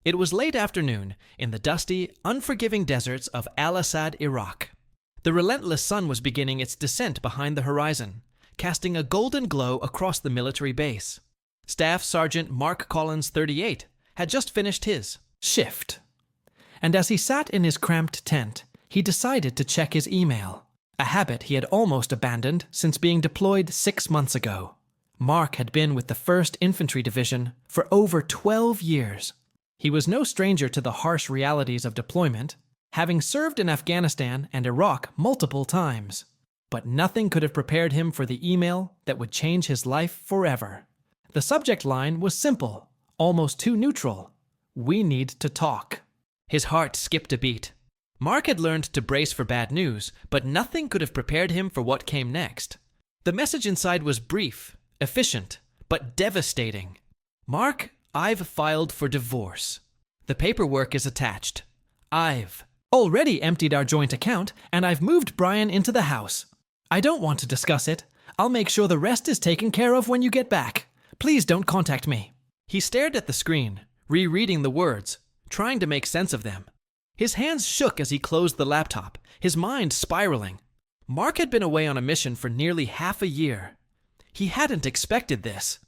It was late afternoon in the dusty, unforgiving deserts of Al-Assad, Iraq. The relentless sun was beginning its descent behind the horizon, casting a golden glow across the military base. Staff Sergeant Mark Collins, 38, had just finished his shift. And as he sat in his cramped tent, he decided to check his email, a habit he had almost abandoned since being deployed 6 months ago. Mark had been with the 1st Infantry Division for over 12 years. He was no stranger to the harsh realities of deployment, having served in Afghanistan and Iraq multiple times. But nothing could have prepared him for the email that would change his life forever. The subject line was simple, almost too neutral. We need to talk. His heart skipped a beat. Mark had learned to brace for bad news, but nothing could have prepared him for what came next. The message inside was brief, efficient, but devastating. Mark, I've filed for divorce. The paperwork is attached. I've already emptied our joint account, and I've moved Brian into the house. I don't want to discuss it. I'll make sure the rest is taken care of when you get back. Please don't contact me. He stared at the screen, rereading the words, trying to make sense of them. His hands shook as he closed the laptop, his mind spiraling. Mark had been away on a mission for nearly half a year. He hadn't expected this.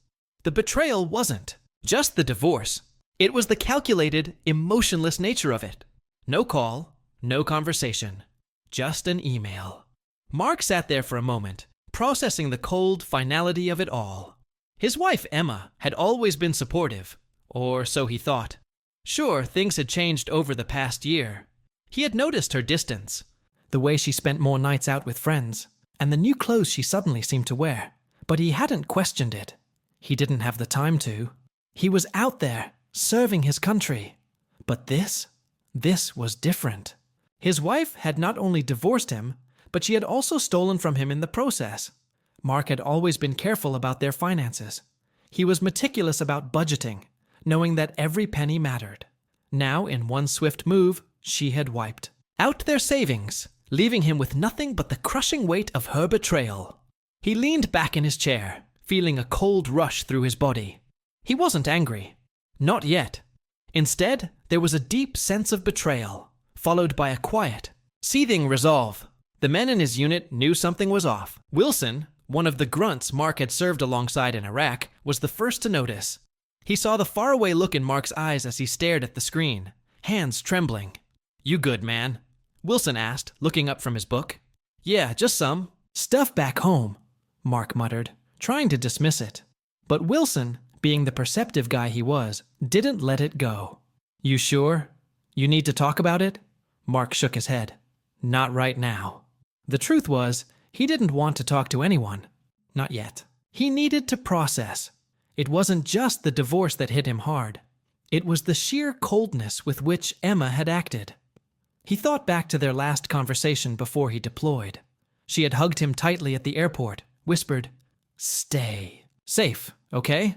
The betrayal wasn't just the divorce. It was the calculated, emotionless nature of it. No call, no conversation, just an email. Mark sat there for a moment, processing the cold finality of it all. His wife, Emma, had always been supportive, or so he thought. Sure, things had changed over the past year. He had noticed her distance, the way she spent more nights out with friends, and the new clothes she suddenly seemed to wear. But he hadn't questioned it. He didn't have the time to. He was out there, serving his country. But this was different. His wife had not only divorced him, but she had also stolen from him in the process. Mark had always been careful about their finances. He was meticulous about budgeting, knowing that every penny mattered. Now, in one swift move, she had wiped out their savings, leaving him with nothing but the crushing weight of her betrayal. He leaned back in his chair, feeling a cold rush through his body. He wasn't angry. Not yet. Instead, there was a deep sense of betrayal, followed by a quiet, seething resolve. The men in his unit knew something was off. Wilson, one of the grunts Mark had served alongside in Iraq, was the first to notice. He saw the faraway look in Mark's eyes as he stared at the screen, hands trembling. "You good, man?" Wilson asked, looking up from his book. "Yeah, just some stuff back home," Mark muttered, trying to dismiss it. But Wilson, being the perceptive guy he was, didn't let it go. "You sure? You need to talk about it?" Mark shook his head. "Not right now." The truth was, he didn't want to talk to anyone. Not yet. He needed to process. It wasn't just the divorce that hit him hard. It was the sheer coldness with which Emma had acted. He thought back to their last conversation before he deployed. She had hugged him tightly at the airport, whispered, "Stay. Safe, okay?"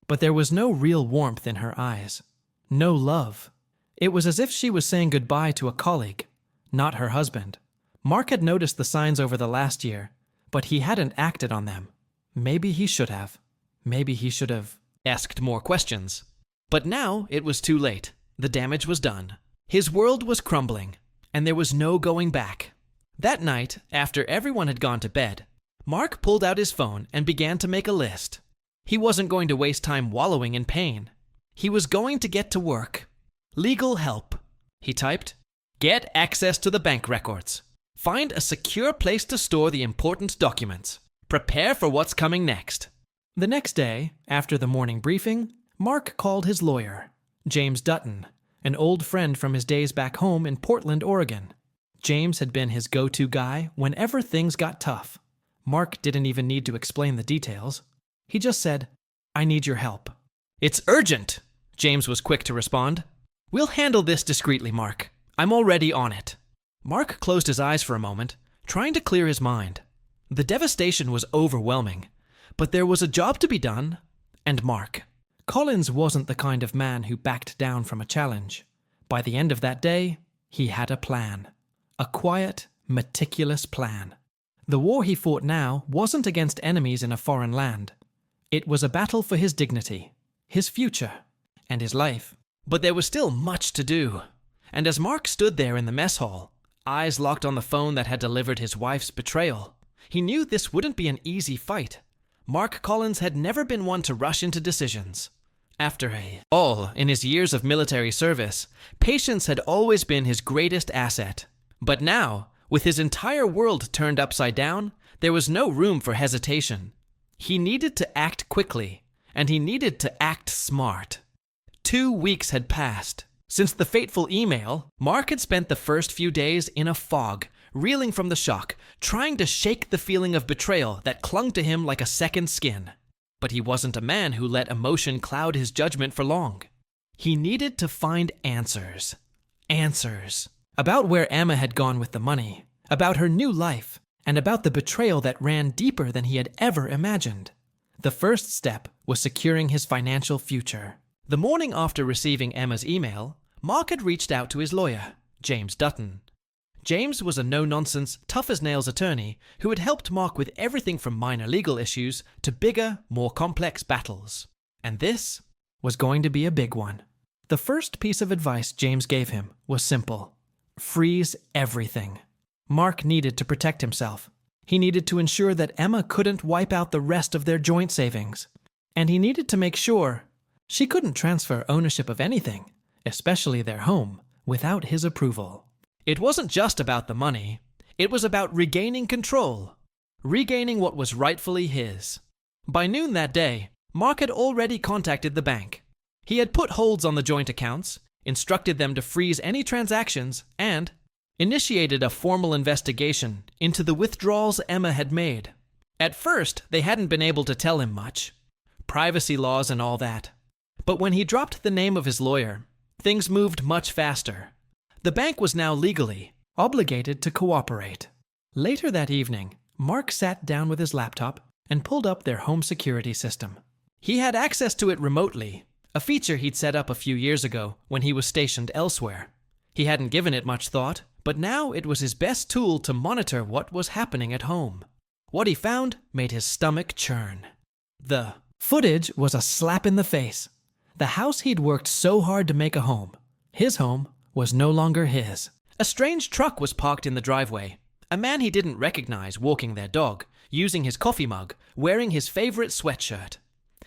But there was no real warmth in her eyes. No love. It was as if she was saying goodbye to a colleague, not her husband. Mark had noticed the signs over the last year, but he hadn't acted on them. Maybe he should have. Maybe he should have asked more questions. But now it was too late. The damage was done. His world was crumbling, and there was no going back. That night, after everyone had gone to bed, Mark pulled out his phone and began to make a list. He wasn't going to waste time wallowing in pain. He was going to get to work. "Legal help," he typed. "Get access to the bank records. Find a secure place to store the important documents. Prepare for what's coming next." The next day, after the morning briefing, Mark called his lawyer, James Dutton, an old friend from his days back home in Portland, Oregon. James had been his go-to guy whenever things got tough. Mark didn't even need to explain the details. He just said, "I need your help." "It's urgent," James was quick to respond. "We'll handle this discreetly, Mark. I'm already on it." Mark closed his eyes for a moment, trying to clear his mind. The devastation was overwhelming, but there was a job to be done, and Mark. Collins wasn't the kind of man who backed down from a challenge. By the end of that day, he had a plan. A quiet, meticulous plan. The war he fought now wasn't against enemies in a foreign land. It was a battle for his dignity, his future, and his life. But there was still much to do. And as Mark stood there in the mess hall, eyes locked on the phone that had delivered his wife's betrayal, he knew this wouldn't be an easy fight. Mark Collins had never been one to rush into decisions. After all, in his years of military service, patience had always been his greatest asset. But now, with his entire world turned upside down, there was no room for hesitation. He needed to act quickly, and he needed to act smart. 2 weeks had passed. Since the fateful email, Mark had spent the first few days in a fog, reeling from the shock, trying to shake the feeling of betrayal that clung to him like a second skin. But he wasn't a man who let emotion cloud his judgment for long. He needed to find answers. Answers. About where Emma had gone with the money, about her new life, and about the betrayal that ran deeper than he had ever imagined. The first step was securing his financial future. The morning after receiving Emma's email, Mark had reached out to his lawyer, James Dutton. James was a no-nonsense, tough-as-nails attorney who had helped Mark with everything from minor legal issues to bigger, more complex battles. And this was going to be a big one. The first piece of advice James gave him was simple. Freeze everything. Mark needed to protect himself. He needed to ensure that Emma couldn't wipe out the rest of their joint savings. And he needed to make sure she couldn't transfer ownership of anything, especially their home, without his approval. It wasn't just about the money. It was about regaining control, regaining what was rightfully his. By noon that day, Mark had already contacted the bank. He had put holds on the joint accounts, instructed them to freeze any transactions, and initiated a formal investigation into the withdrawals Emma had made. At first, they hadn't been able to tell him much. Privacy laws and all that. But when he dropped the name of his lawyer, things moved much faster. The bank was now legally obligated to cooperate. Later that evening, Mark sat down with his laptop and pulled up their home security system. He had access to it remotely, a feature he'd set up a few years ago when he was stationed elsewhere. He hadn't given it much thought, but now it was his best tool to monitor what was happening at home. What he found made his stomach churn. The footage was a slap in the face. The house he'd worked so hard to make a home, his home, was no longer his. A strange truck was parked in the driveway. A man he didn't recognize walking their dog, using his coffee mug, wearing his favorite sweatshirt.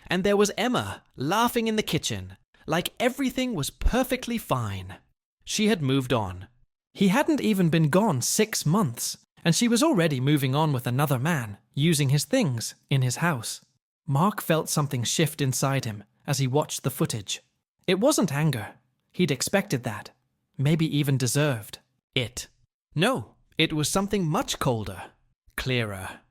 And there was Emma, laughing in the kitchen, like everything was perfectly fine. She had moved on. He hadn't even been gone 6 months, and she was already moving on with another man, using his things in his house. Mark felt something shift inside him as he watched the footage. It wasn't anger. He'd expected that. Maybe even deserved it. No, it was something much colder, clearer.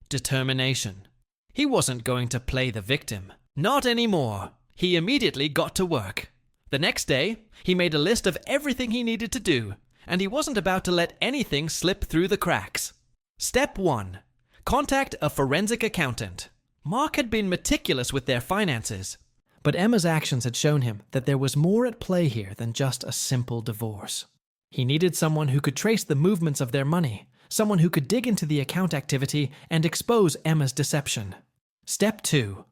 Determination. He wasn't going to play the victim. Not anymore. He immediately got to work. The next day, he made a list of everything he needed to do, and he wasn't about to let anything slip through the cracks. Step 1. Contact a forensic accountant. Mark had been meticulous with their finances. But Emma's actions had shown him that there was more at play here than just a simple divorce. He needed someone who could trace the movements of their money, someone who could dig into the account activity and expose Emma's deception. Step 2.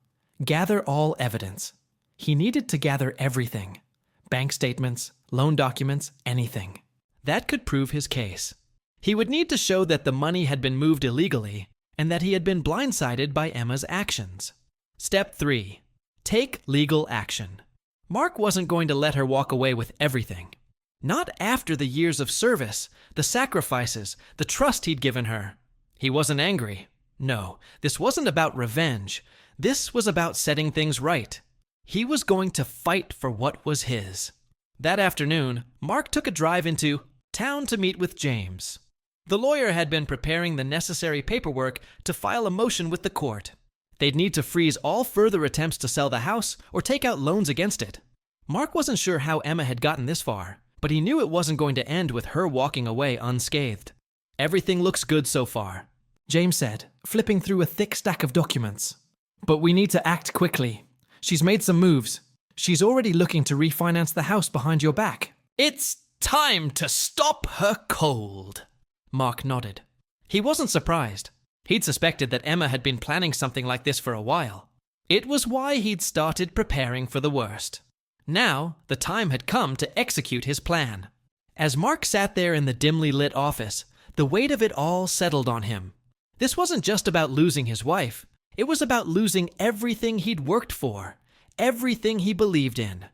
Gather all evidence. He needed to gather everything. Bank statements, loan documents, anything. That could prove his case. He would need to show that the money had been moved illegally and that he had been blindsided by Emma's actions. Step 3. Take legal action. Mark wasn't going to let her walk away with everything. Not after the years of service, the sacrifices, the trust he'd given her. He wasn't angry. No, this wasn't about revenge. This was about setting things right. He was going to fight for what was his. That afternoon, Mark took a drive into town to meet with James. The lawyer had been preparing the necessary paperwork to file a motion with the court. They'd need to freeze all further attempts to sell the house or take out loans against it. Mark wasn't sure how Emma had gotten this far, but he knew it wasn't going to end with her walking away unscathed. Everything looks good so far, James said, flipping through a thick stack of documents. But we need to act quickly. She's made some moves. She's already looking to refinance the house behind your back. It's time to stop her cold. Mark nodded. He wasn't surprised. He'd suspected that Emma had been planning something like this for a while. It was why he'd started preparing for the worst. Now, the time had come to execute his plan. As Mark sat there in the dimly lit office, the weight of it all settled on him. This wasn't just about losing his wife. It was about losing everything he'd worked for, everything he believed in.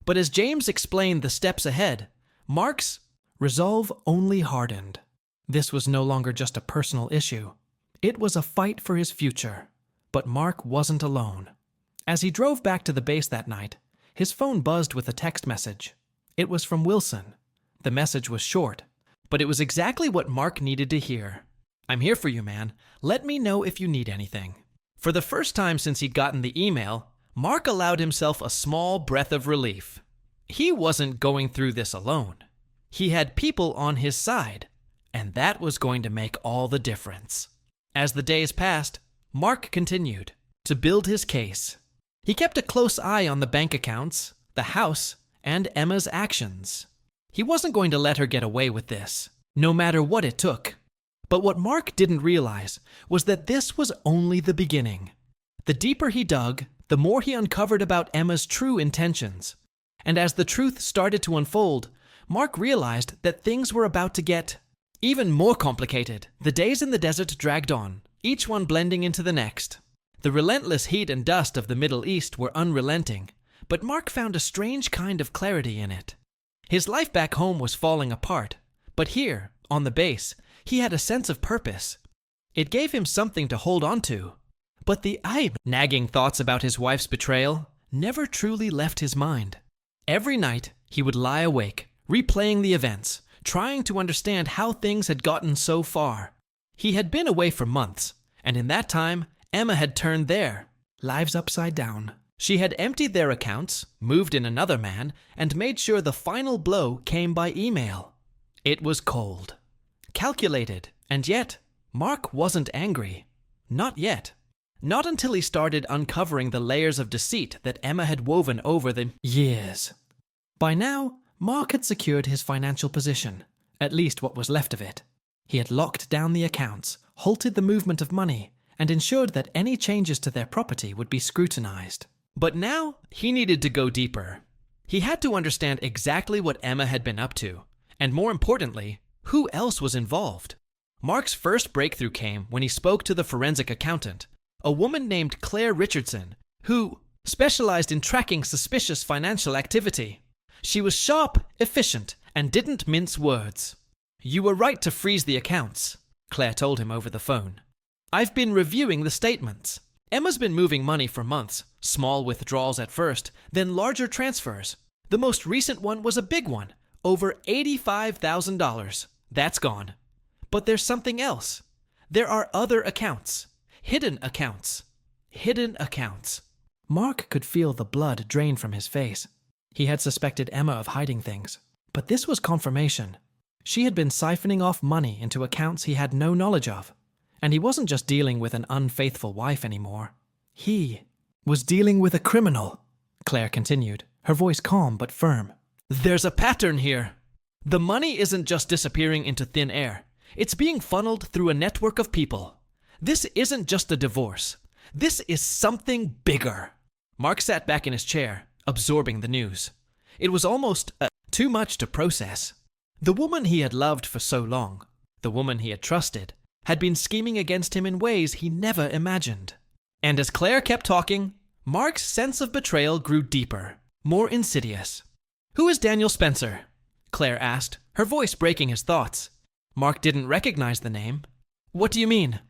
But as James explained the steps ahead, Mark's resolve only hardened. This was no longer just a personal issue. It was a fight for his future. But Mark wasn't alone. As he drove back to the base that night, his phone buzzed with a text message. It was from Wilson. The message was short, but it was exactly what Mark needed to hear. "I'm here for you, man. Let me know if you need anything." For the first time since he'd gotten the email, Mark allowed himself a small breath of relief. He wasn't going through this alone. He had people on his side, and that was going to make all the difference. As the days passed, Mark continued to build his case. He kept a close eye on the bank accounts, the house, and Emma's actions. He wasn't going to let her get away with this, no matter what it took. But what Mark didn't realize was that this was only the beginning. The deeper he dug, the more he uncovered about Emma's true intentions. And as the truth started to unfold, Mark realized that things were about to get even more complicated. The days in the desert dragged on, each one blending into the next. The relentless heat and dust of the Middle East were unrelenting, but Mark found a strange kind of clarity in it. His life back home was falling apart, but here, on the base, he had a sense of purpose. It gave him something to hold on to. But the nagging thoughts about his wife's betrayal never truly left his mind. Every night, he would lie awake, replaying the events, trying to understand how things had gotten so far. He had been away for months, and in that time, Emma had turned their lives upside down. She had emptied their accounts, moved in another man, and made sure the final blow came by email. It was cold, calculated, and yet, Mark wasn't angry. Not yet. Not until he started uncovering the layers of deceit that Emma had woven over the years. By now, Mark had secured his financial position, at least what was left of it. He had locked down the accounts, halted the movement of money, and ensured that any changes to their property would be scrutinized. But now, he needed to go deeper. He had to understand exactly what Emma had been up to, and more importantly, who else was involved. Mark's first breakthrough came when he spoke to the forensic accountant, a woman named Claire Richardson, who specialized in tracking suspicious financial activity. She was sharp, efficient, and didn't mince words. "You were right to freeze the accounts," Claire told him over the phone. "I've been reviewing the statements. Emma's been moving money for months, small withdrawals at first, then larger transfers. The most recent one was a big one, over $85,000. That's gone. But there's something else. There are other accounts. Hidden accounts. Hidden accounts." Mark could feel the blood drain from his face. He had suspected Emma of hiding things, but this was confirmation. She had been siphoning off money into accounts he had no knowledge of. And he wasn't just dealing with an unfaithful wife anymore. He was dealing with a criminal, Claire continued, her voice calm but firm. "There's a pattern here. The money isn't just disappearing into thin air. It's being funneled through a network of people. This isn't just a divorce. This is something bigger." Mark sat back in his chair, absorbing the news. It was almost too much to process. The woman he had loved for so long, the woman he had trusted, had been scheming against him in ways he never imagined. And as Claire kept talking, Mark's sense of betrayal grew deeper, more insidious. "Who is Daniel Spencer?" Claire asked, her voice breaking his thoughts. Mark didn't recognize the name. "What do you mean?"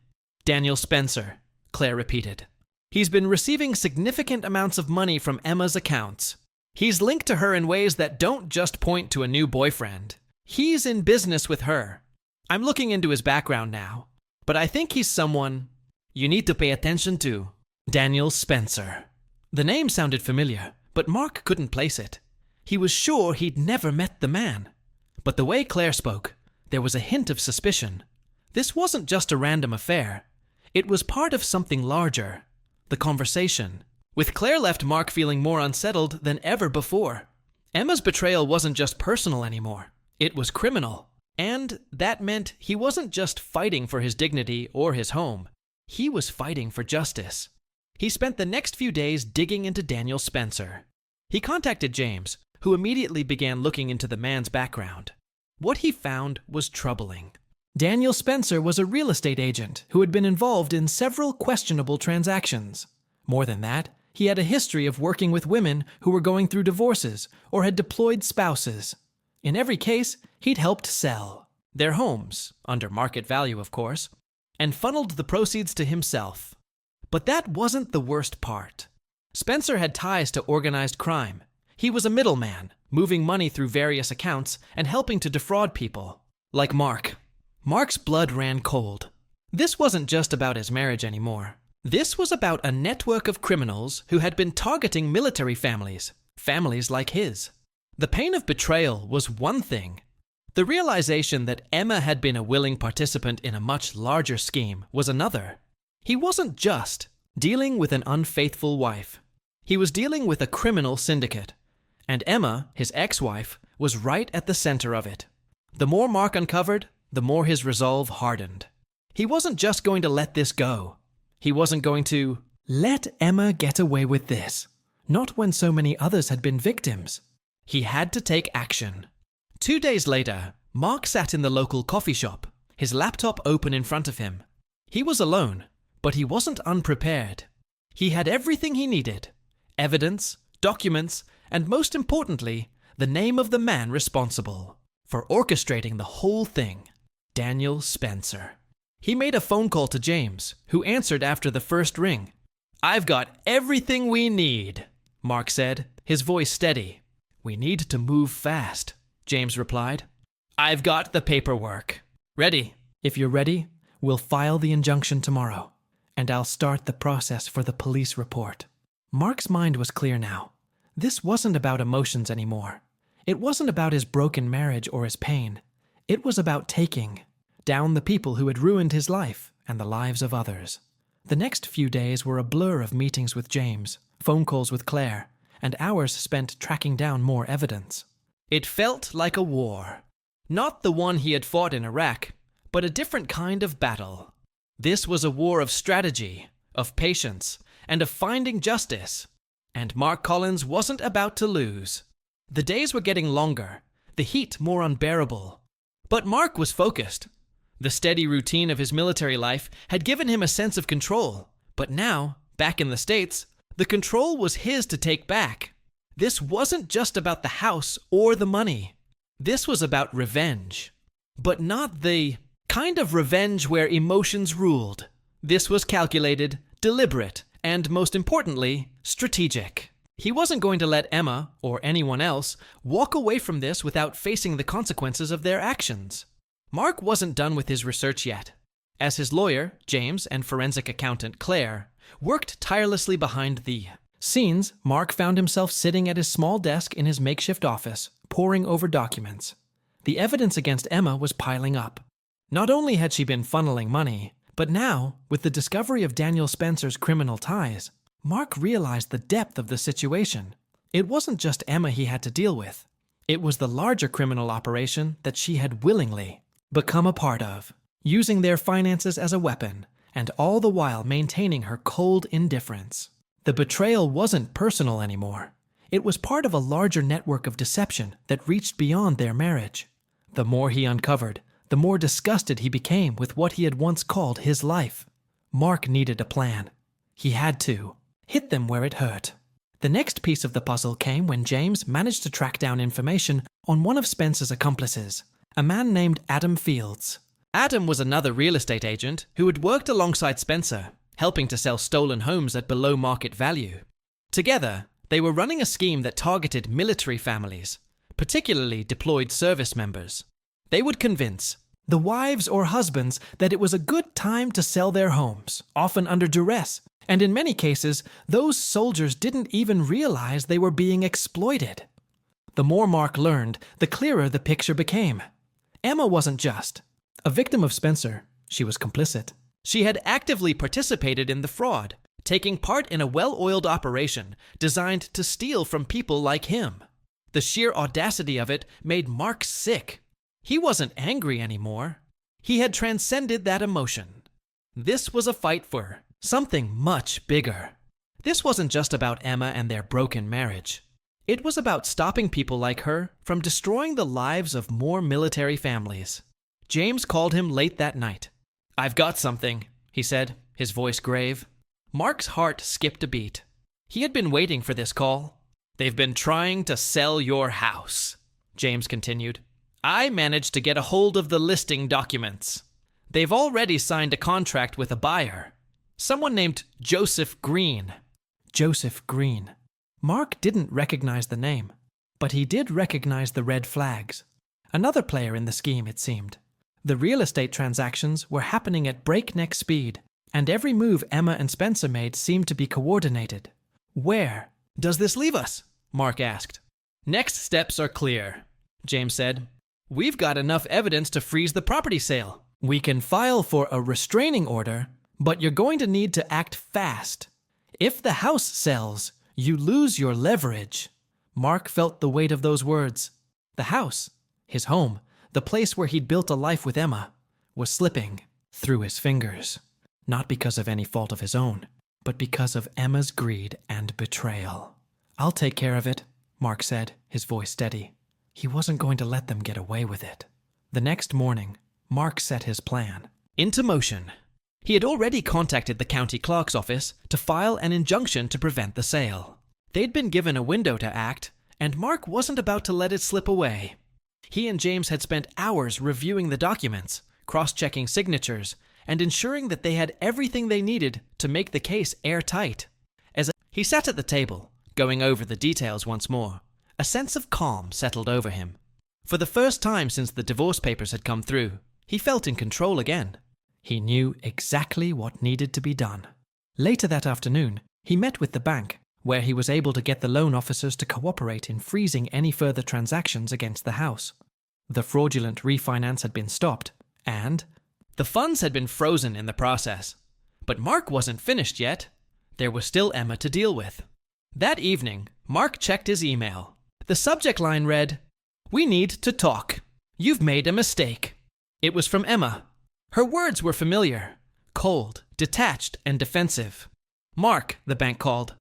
"Daniel Spencer," Claire repeated. "He's been receiving significant amounts of money from Emma's accounts. He's linked to her in ways that don't just point to a new boyfriend. He's in business with her. I'm looking into his background now, but I think he's someone you need to pay attention to. Daniel Spencer." The name sounded familiar, but Mark couldn't place it. He was sure he'd never met the man. But the way Claire spoke, there was a hint of suspicion. This wasn't just a random affair. It was part of something larger. The conversation. With Claire left Mark feeling more unsettled than ever before. Emma's betrayal wasn't just personal anymore. It was criminal. And that meant he wasn't just fighting for his dignity or his home. He was fighting for justice. He spent the next few days digging into Daniel Spencer. He contacted James, who immediately began looking into the man's background. What he found was troubling. Daniel Spencer was a real estate agent who had been involved in several questionable transactions. More than that, he had a history of working with women who were going through divorces or had deployed spouses. In every case, he'd helped sell their homes, under market value of course, and funneled the proceeds to himself. But that wasn't the worst part. Spencer had ties to organized crime. He was a middleman, moving money through various accounts and helping to defraud people. Like Mark. Mark's blood ran cold. This wasn't just about his marriage anymore. This was about a network of criminals who had been targeting military families, families like his. The pain of betrayal was one thing. The realization that Emma had been a willing participant in a much larger scheme was another. He wasn't just dealing with an unfaithful wife. He was dealing with a criminal syndicate. And Emma, his ex-wife, was right at the center of it. The more Mark uncovered, the more his resolve hardened. He wasn't just going to let this go. He wasn't going to let Emma get away with this. Not when so many others had been victims. He had to take action. 2 days later, Mark sat in the local coffee shop, his laptop open in front of him. He was alone, but he wasn't unprepared. He had everything he needed: evidence, documents, and most importantly, the name of the man responsible for orchestrating the whole thing: Daniel Spencer. He made a phone call to James, who answered after the first ring. "I've got everything we need," Mark said, his voice steady. "We need to move fast," James replied. "I've got the paperwork. Ready." "If you're ready, we'll file the injunction tomorrow, and I'll start the process for the police report." Mark's mind was clear now. This wasn't about emotions anymore. It wasn't about his broken marriage or his pain. It was about taking down the people who had ruined his life and the lives of others. The next few days were a blur of meetings with James, phone calls with Claire, and hours spent tracking down more evidence. It felt like a war. Not the one he had fought in Iraq, but a different kind of battle. This was a war of strategy, of patience, and of finding justice. And Mark Collins wasn't about to lose. The days were getting longer, the heat more unbearable. But Mark was focused. The steady routine of his military life had given him a sense of control. But now, back in the States, the control was his to take back. This wasn't just about the house or the money. This was about revenge. But not the kind of revenge where emotions ruled. This was calculated, deliberate, and most importantly, strategic. He wasn't going to let Emma, or anyone else, walk away from this without facing the consequences of their actions. Mark wasn't done with his research yet. As his lawyer, James, and forensic accountant, Claire, worked tirelessly behind the scenes, Mark found himself sitting at his small desk in his makeshift office, poring over documents. The evidence against Emma was piling up. Not only had she been funneling money, but now, with the discovery of Daniel Spencer's criminal ties, Mark realized the depth of the situation. It wasn't just Emma he had to deal with. It was the larger criminal operation that she had willingly become a part of, using their finances as a weapon, and all the while maintaining her cold indifference. The betrayal wasn't personal anymore. It was part of a larger network of deception that reached beyond their marriage. The more he uncovered, the more disgusted he became with what he had once called his life. Mark needed a plan. He had to hit them where it hurt. The next piece of the puzzle came when James managed to track down information on one of Spencer's accomplices, a man named Adam Fields. Adam was another real estate agent who had worked alongside Spencer, helping to sell stolen homes at below market value. Together, they were running a scheme that targeted military families, particularly deployed service members. They would convince the wives or husbands that it was a good time to sell their homes, often under duress, and in many cases, those soldiers didn't even realize they were being exploited. The more Mark learned, the clearer the picture became. Emma wasn't just a victim of Spencer. She was complicit. She had actively participated in the fraud, taking part in a well-oiled operation designed to steal from people like him. The sheer audacity of it made Mark sick. He wasn't angry anymore. He had transcended that emotion. This was a fight for something much bigger. This wasn't just about Emma and their broken marriage. It was about stopping people like her from destroying the lives of more military families. James called him late that night. "I've got something," he said, his voice grave. Mark's heart skipped a beat. He had been waiting for this call. "They've been trying to sell your house," James continued. "I managed to get a hold of the listing documents. They've already signed a contract with a buyer. Someone named Joseph Green." Joseph Green. Mark didn't recognize the name, but he did recognize the red flags. Another player in the scheme, it seemed. The real estate transactions were happening at breakneck speed, and every move Emma and Spencer made seemed to be coordinated. "Where does this leave us?" Mark asked. "Next steps are clear," James said. "We've got enough evidence to freeze the property sale. We can file for a restraining order, but you're going to need to act fast. If the house sells, you lose your leverage." Mark felt the weight of those words. The house, his home, the place where he'd built a life with Emma, was slipping through his fingers. Not because of any fault of his own, but because of Emma's greed and betrayal. "I'll take care of it," Mark said, his voice steady. He wasn't going to let them get away with it. The next morning, Mark set his plan into motion. He had already contacted the county clerk's office to file an injunction to prevent the sale. They'd been given a window to act, and Mark wasn't about to let it slip away. He and James had spent hours reviewing the documents, cross-checking signatures, and ensuring that they had everything they needed to make the case airtight. He sat at the table, going over the details once more. A sense of calm settled over him. For the first time since the divorce papers had come through, he felt in control again. He knew exactly what needed to be done. Later that afternoon, he met with the bank, where he was able to get the loan officers to cooperate in freezing any further transactions against the house. The fraudulent refinance had been stopped, and the funds had been frozen in the process. But Mark wasn't finished yet. There was still Emma to deal with. That evening, Mark checked his email. The subject line read, "We need to talk. You've made a mistake." It was from Emma. Her words were familiar, cold, detached, and defensive. "Mark," the bank called,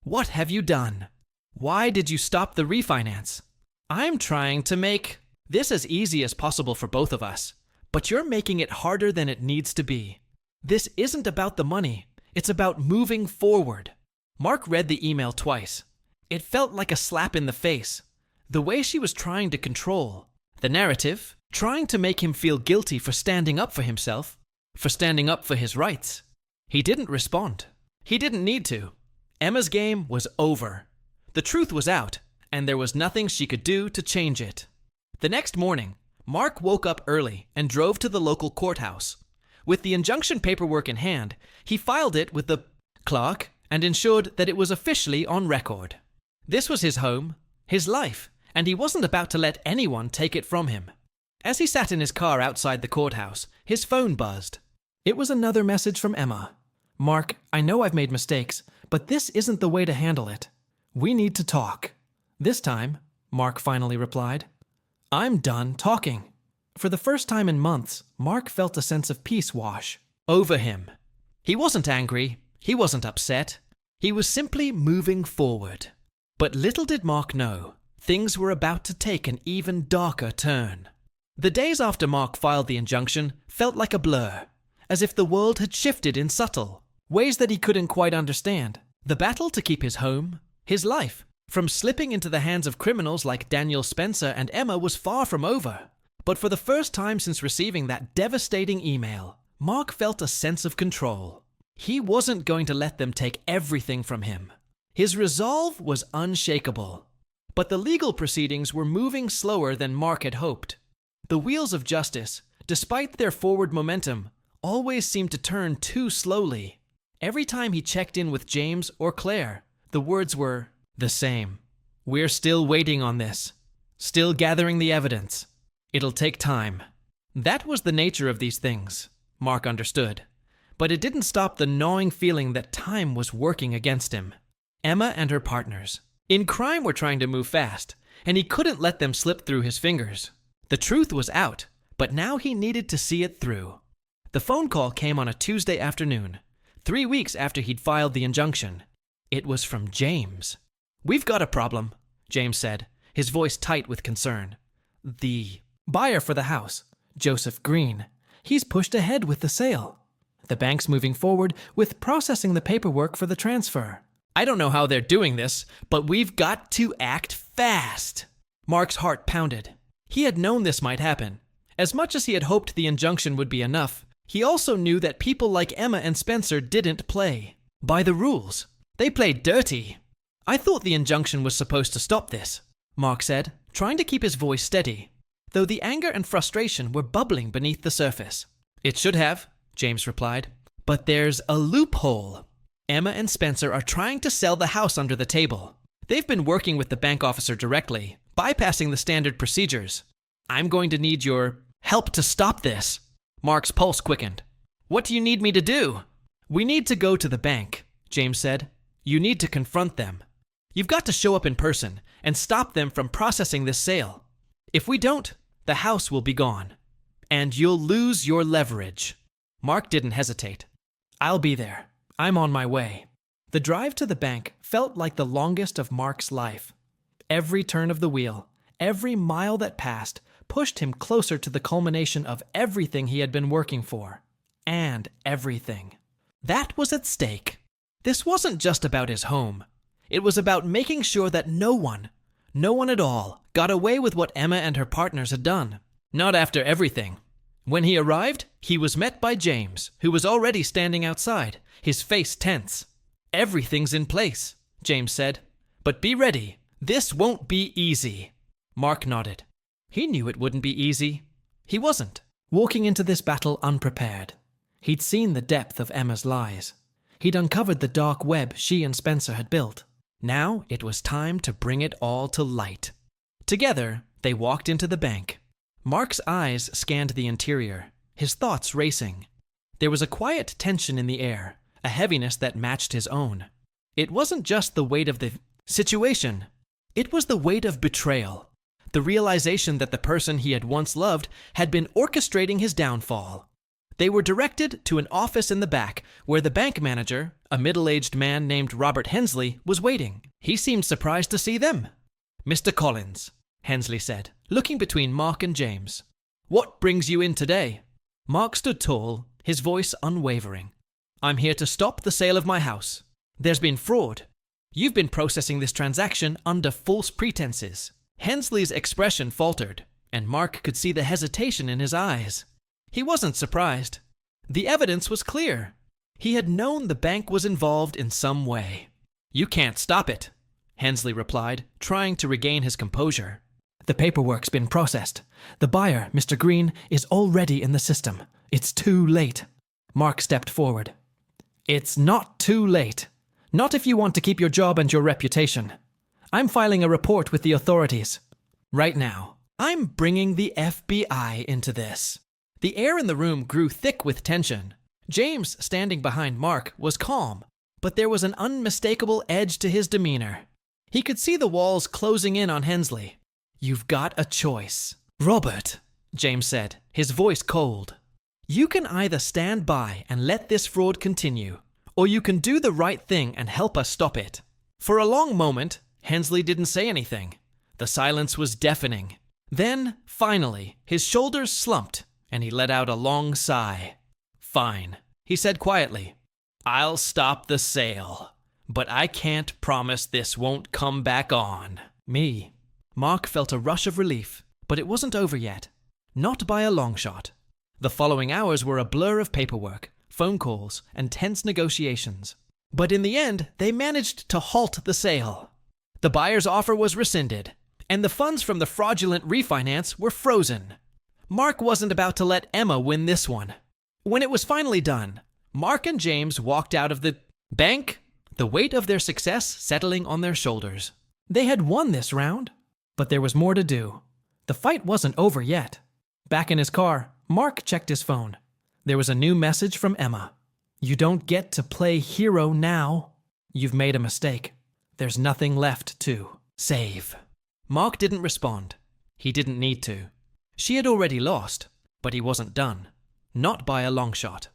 "what have you done? Why did you stop the refinance? I'm trying to make this as easy as possible for both of us, but you're making it harder than it needs to be. This isn't about the money, it's about moving forward." Mark read the email twice. It felt like a slap in the face. The way she was trying to control the narrative, trying to make him feel guilty for standing up for himself, for standing up for his rights. He didn't respond. He didn't need to. Emma's game was over. The truth was out, and there was nothing she could do to change it. The next morning, Mark woke up early and drove to the local courthouse. With the injunction paperwork in hand, he filed it with the clerk and ensured that it was officially on record. This was his home, his life, and he wasn't about to let anyone take it from him. As he sat in his car outside the courthouse, his phone buzzed. It was another message from Emma. "Mark, I know I've made mistakes, but this isn't the way to handle it. We need to talk." "This time," Mark finally replied, "I'm done talking." For the first time in months, Mark felt a sense of peace wash over him. He wasn't angry. He wasn't upset. He was simply moving forward. But little did Mark know, things were about to take an even darker turn. The days after Mark filed the injunction felt like a blur, as if the world had shifted in subtle ways that he couldn't quite understand. The battle to keep his home, his life, from slipping into the hands of criminals like Daniel Spencer and Emma was far from over. But for the first time since receiving that devastating email, Mark felt a sense of control. He wasn't going to let them take everything from him. His resolve was unshakable. But the legal proceedings were moving slower than Mark had hoped. The wheels of justice, despite their forward momentum, always seemed to turn too slowly. Every time he checked in with James or Claire, the words were the same. "We're still waiting on this. Still gathering the evidence. It'll take time." That was the nature of these things, Mark understood. But it didn't stop the gnawing feeling that time was working against him. Emma and her partners in crime were trying to move fast, and he couldn't let them slip through his fingers. The truth was out, but now he needed to see it through. The phone call came on a Tuesday afternoon, 3 weeks after he'd filed the injunction. It was from James. "We've got a problem. James said, his voice tight with concern. The buyer for the house, Joseph Green. He's pushed ahead with the sale. The bank's moving forward with processing the paperwork for the transfer. I don't know how they're doing this, but we've got to act fast. Mark's heart pounded. He had known this might happen. As much as he had hoped the injunction would be enough, he also knew that people like Emma and Spencer didn't play by the rules. They played dirty. I thought the injunction was supposed to stop this, Mark said, trying to keep his voice steady, though the anger and frustration were bubbling beneath the surface. It should have, James replied, but there's a loophole. Emma and Spencer are trying to sell the house under the table. They've been working with the bank officer directly, bypassing the standard procedures. I'm going to need your help to stop this. Mark's pulse quickened. What do you need me to do? We need to go to the bank, James said. You need to confront them. You've got to show up in person and stop them from processing this sale. If we don't, the house will be gone. And you'll lose your leverage. Mark didn't hesitate. I'll be there. I'm on my way. The drive to the bank felt like the longest of Mark's life. Every turn of the wheel, every mile that passed, pushed him closer to the culmination of everything he had been working for. And everything. That was at stake. This wasn't just about his home. It was about making sure that no one at all, got away with what Emma and her partners had done. Not after everything. When he arrived, he was met by James, who was already standing outside, his face tense. Everything's in place, James said. But be ready. This won't be easy. Mark nodded. He knew it wouldn't be easy. He wasn't, walking into this battle unprepared. He'd seen the depth of Emma's lies. He'd uncovered the dark web she and Spencer had built. Now it was time to bring it all to light. Together, they walked into the bank. Mark's eyes scanned the interior, his thoughts racing. There was a quiet tension in the air, a heaviness that matched his own. It wasn't just the weight of the situation. It was the weight of betrayal. The realization that the person he had once loved had been orchestrating his downfall. They were directed to an office in the back where the bank manager, a middle-aged man named Robert Hensley, was waiting. He seemed surprised to see them. Mr. Collins, Hensley said, looking between Mark and James. What brings you in today? Mark stood tall, his voice unwavering. I'm here to stop the sale of my house. There's been fraud. You've been processing this transaction under false pretenses. Hensley's expression faltered, and Mark could see the hesitation in his eyes. He wasn't surprised. The evidence was clear. He had known the bank was involved in some way. You can't stop it, Hensley replied, trying to regain his composure. The paperwork's been processed. The buyer, Mr. Green, is already in the system. It's too late. Mark stepped forward. It's not too late. Not if you want to keep your job and your reputation. I'm filing a report with the authorities. Right now, I'm bringing the FBI into this. The air in the room grew thick with tension. James, standing behind Mark, was calm, but there was an unmistakable edge to his demeanor. He could see the walls closing in on Hensley. You've got a choice. Robert, James said, his voice cold. You can either stand by and let this fraud continue, or you can do the right thing and help us stop it. For a long moment, Hensley didn't say anything. The silence was deafening. Then, finally, his shoulders slumped, and he let out a long sigh. Fine, he said quietly. I'll stop the sale, but I can't promise this won't come back on. Me. Mark felt a rush of relief, but it wasn't over yet. Not by a long shot. The following hours were a blur of paperwork, phone calls, and tense negotiations. But in the end, they managed to halt the sale. The buyer's offer was rescinded, and the funds from the fraudulent refinance were frozen. Mark wasn't about to let Emma win this one. When it was finally done, Mark and James walked out of the bank, the weight of their success settling on their shoulders. They had won this round, but there was more to do. The fight wasn't over yet. Back in his car, Mark checked his phone. There was a new message from Emma. You don't get to play hero now. You've made a mistake. There's nothing left to save. Mark didn't respond. He didn't need to. She had already lost, but he wasn't done. Not by a long shot.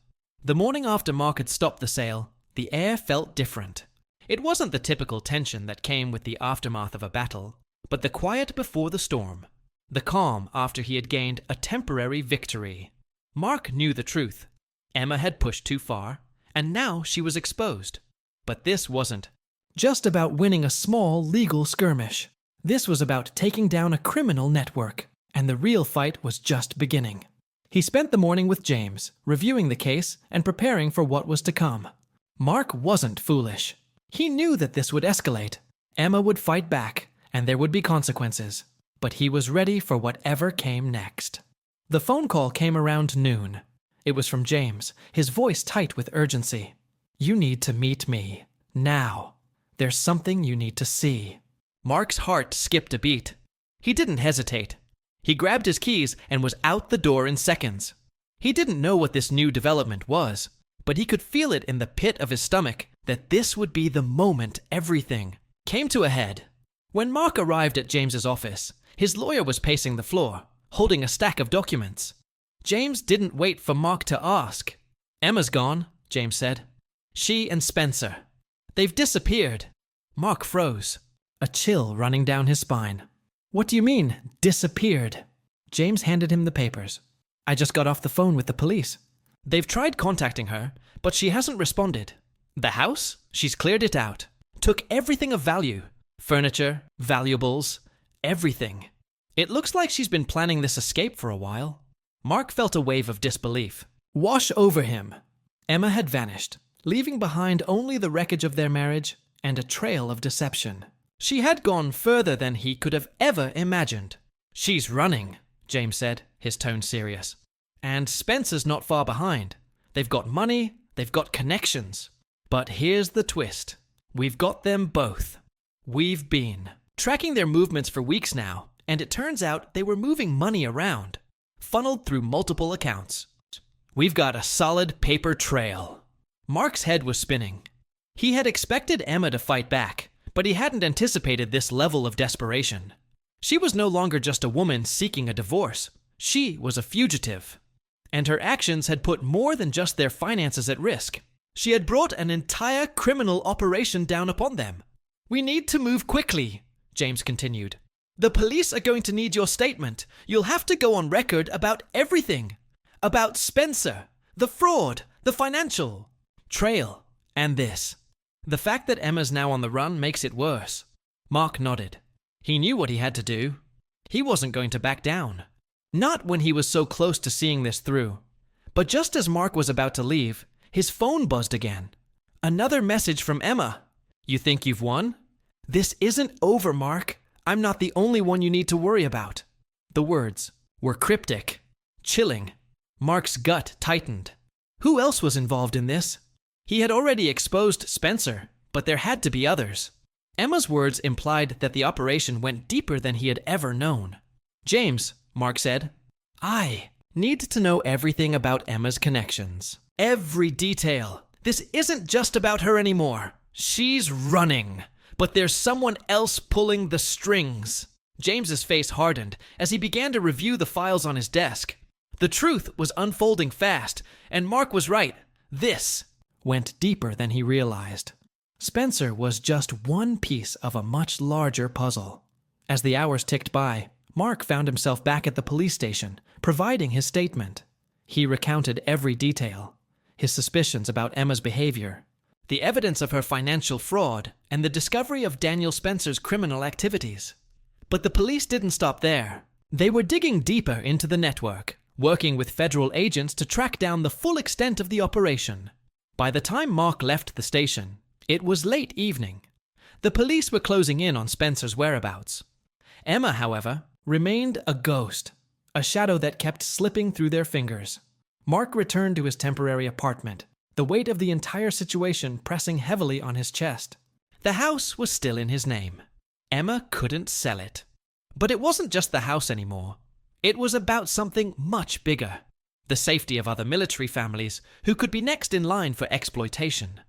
The morning after Mark had stopped the sale, the air felt different. It wasn't the typical tension that came with the aftermath of a battle. but the quiet before the storm, the calm after he had gained a temporary victory. Mark knew the truth. Emma had pushed too far, and now she was exposed. But this wasn't just about winning a small legal skirmish. This was about taking down a criminal network, and the real fight was just beginning. He spent the morning with James, reviewing the case and preparing for what was to come. Mark wasn't foolish. He knew that this would escalate. Emma would fight back, and there would be consequences. But he was ready for whatever came next. The phone call came around noon. It was from James, his voice tight with urgency. "You need to meet me. Now. There's something you need to see." Mark's heart skipped a beat. He didn't hesitate. He grabbed his keys and was out the door in seconds. He didn't know what this new development was, but he could feel it in the pit of his stomach that this would be the moment everything came to a head. When Mark arrived at James's office, his lawyer was pacing the floor, holding a stack of documents. James didn't wait for Mark to ask. "Emma's gone," James said. "She and Spencer. They've disappeared." Mark froze, a chill running down his spine. "What do you mean, disappeared?" James handed him the papers. "I just got off the phone with the police. They've tried contacting her, but she hasn't responded. The house? She's cleared it out. Took everything of value. Furniture, valuables, everything. It looks like she's been planning this escape for a while." Mark felt a wave of disbelief wash over him. Emma had vanished, leaving behind only the wreckage of their marriage and a trail of deception. She had gone further than he could have ever imagined. "She's running," James said, his tone serious. "And Spencer's not far behind. They've got money, they've got connections. But here's the twist. We've got them both. We've been tracking their movements for weeks now, and it turns out they were moving money around, funneled through multiple accounts. We've got a solid paper trail." Mark's head was spinning. He had expected Emma to fight back, but he hadn't anticipated this level of desperation. She was no longer just a woman seeking a divorce. She was a fugitive. And her actions had put more than just their finances at risk. She had brought an entire criminal operation down upon them. "We need to move quickly," James continued. "The police are going to need your statement. You'll have to go on record about everything. About Spencer, the fraud, the financial trail, and this. The fact that Emma's now on the run makes it worse." Mark nodded. He knew what he had to do. He wasn't going to back down. Not when he was so close to seeing this through. But just as Mark was about to leave, his phone buzzed again. Another message from Emma. "You think you've won? This isn't over, Mark. I'm not the only one you need to worry about." The words were cryptic, chilling. Mark's gut tightened. Who else was involved in this? He had already exposed Spencer, but there had to be others. Emma's words implied that the operation went deeper than he had ever known. "James," Mark said, "I need to know everything about Emma's connections. Every detail. This isn't just about her anymore. She's running, but there's someone else pulling the strings." James's face hardened as he began to review the files on his desk. The truth was unfolding fast, and Mark was right. This went deeper than he realized. Spencer was just one piece of a much larger puzzle. As the hours ticked by, Mark found himself back at the police station, providing his statement. He recounted every detail. His suspicions about Emma's behavior, the evidence of her financial fraud, and the discovery of Daniel Spencer's criminal activities. But the police didn't stop there. They were digging deeper into the network, working with federal agents to track down the full extent of the operation. By the time Mark left the station, it was late evening. The police were closing in on Spencer's whereabouts. Emma, however, remained a ghost, a shadow that kept slipping through their fingers. Mark returned to his temporary apartment, the weight of the entire situation pressing heavily on his chest. The house was still in his name. Emma couldn't sell it. But it wasn't just the house anymore. It was about something much bigger. The safety of other military families who could be next in line for exploitation.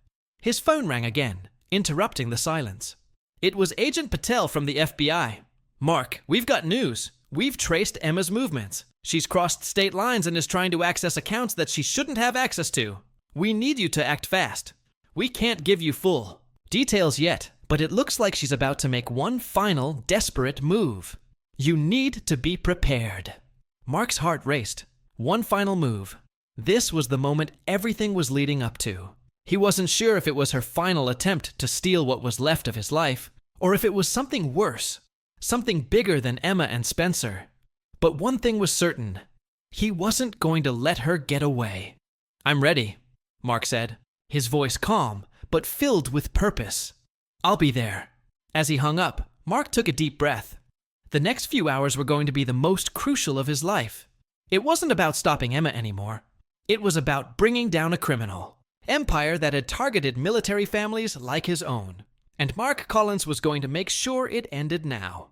His phone rang again, interrupting the silence. It was Agent Patel from the FBI. "Mark, we've got news. We've traced Emma's movements. She's crossed state lines and is trying to access accounts that she shouldn't have access to. We need you to act fast. We can't give you full details yet, But it looks like she's about to make one final, desperate move. You need to be prepared. Mark's heart raced. One final move. This was the moment everything was leading up to. He wasn't sure if it was her final attempt to steal what was left of his life, or if it was something worse, something bigger than Emma and Spencer. But one thing was certain. He wasn't going to let her get away. "I'm ready," Mark said, his voice calm, but filled with purpose. "I'll be there." As he hung up, Mark took a deep breath. The next few hours were going to be the most crucial of his life. It wasn't about stopping Emma anymore. It was about bringing down a criminal. Empire that had targeted military families like his own. And Mark Collins was going to make sure it ended now.